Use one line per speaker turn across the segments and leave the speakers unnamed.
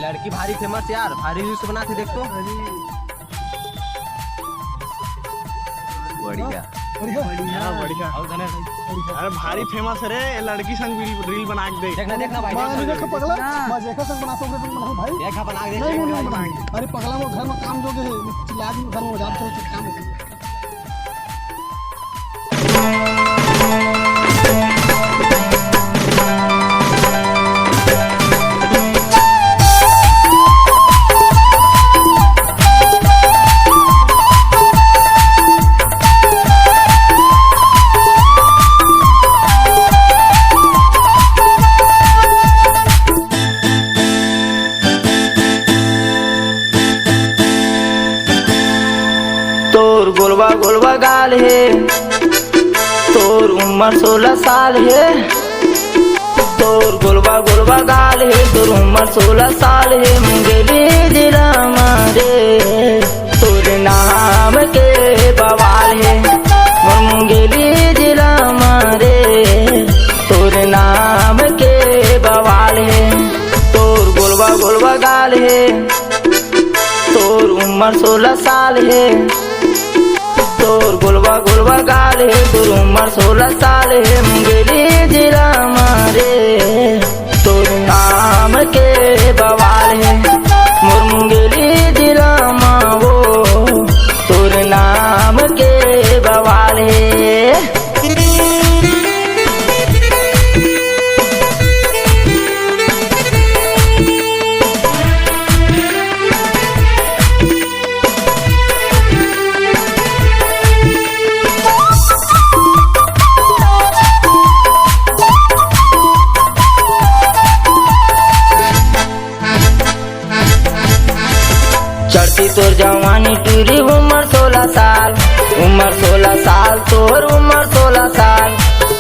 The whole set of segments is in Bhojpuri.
लड़की भारी फेमस यार, भारी रील्स बनाते देख तो। बढ़िया
बढ़िया बढ़िया।
और गणेश
अरे भारी फेमस है रे, लड़की संग रील बना के दे।
देखना देखना भाई,
देखो पगला मजेका संग बना तो भाई
देखा बना के
नहीं नहीं बनाएंगे। अरे पगला वो घर में काम जोगे है, चिल्लाद में घर में मजाक तो काम है।
तोर गोलवा गोलवा गाल है, तोर उम्र 16 साल है। तोर गोलवा गोलवा गाल है, तोर उम्र 16 साल है। मुंगेली जिला मारे तोर नाम के बवाल है। मुंगेली जिला मारे तोर नाम के बवाल है। तोर गोलवा गोलवा गाल है, तोर उम्र 16 साल है। तोर गोलवा गोलवा गाल है, तोर उम्र 16 साल है। मुंगेली जिला मारे तोर नाम के बवाल है। मोर मुंगेली जिला मावो तोर नाम के बवाल है। चढ़ती तोर जवानी टूरी उम्र 16 साल, उम्र 16 साल तोर उम्र 16 साल।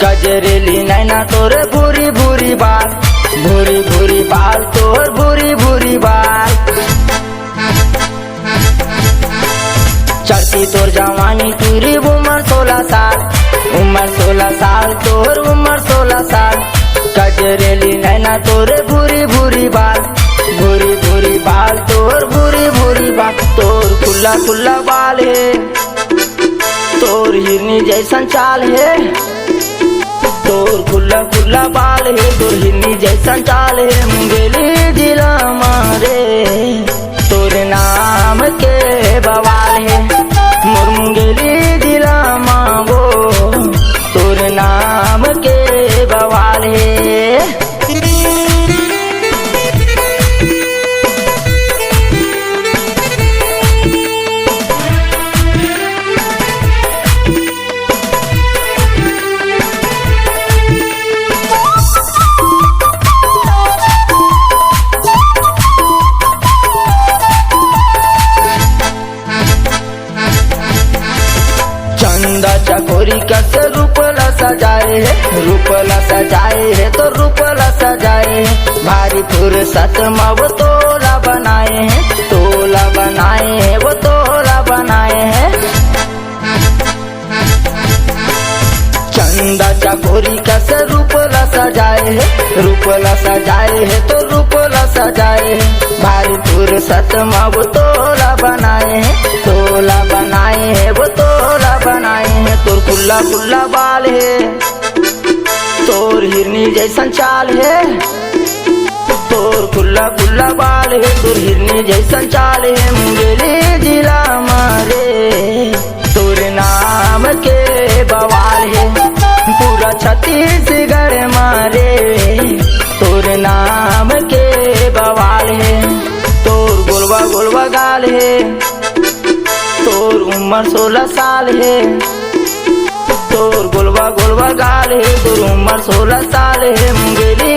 गजरेली नैना तोरे भूरी भूरी बाल, भूरी भूरी बाल तोर भूरी भूरी बाल। चढ़ती तोर जवानी टूरी उम्र 16 साल, उम्र 16 साल तोर उम्र 16 साल। गजरेली नैना तोरे भूरी भूरी बाल, भूरी भूरी बाल तोर भूरी भूरी बाल। तोर खुला खुला बाल है, तोर हिरनी जैसन चाल है। तोर खुला खुला बाल है, तोर हिरनी जैसन चाल है। मुंगेली जिला मारे तोर नाम के बवाल है। मोर मुंगेली जिला मांगो तोर नाम के बवाल है। चंदा चकोरी कैसे रूपला सजाए है, रूपला सजाए है तो रूपला सजाए है। भारी फुर्सत में वो तोला बनाए हैं, तोला बनाए हैं वो तोला बनाए हैं। चंदा चकोरी कैसे रूपला सजाए है, रूपला सजाए है तो रूपला सजाए है। भारी फुर्सत में वो तोला बनाए हैं, तोला बनाए हैं वो तोला बनाए हैं। तोर खुला खुला बाल है, तोर हिरनी जैसन चाल है। तोर खुला खुला बाल है, तोर हिरनी जैसन चाल है। मुंगेली जिला मारे तोर नाम के बवाल है। पूरा छत्तीसगढ़ मारे तोर नाम के बवाल है। तोर गोलवा गोलवा गाल है, तोर उम्र 16 साल है। तोर गोलवा गोलवा गाल है, तोर उम्र 16 साल है। मुंगेली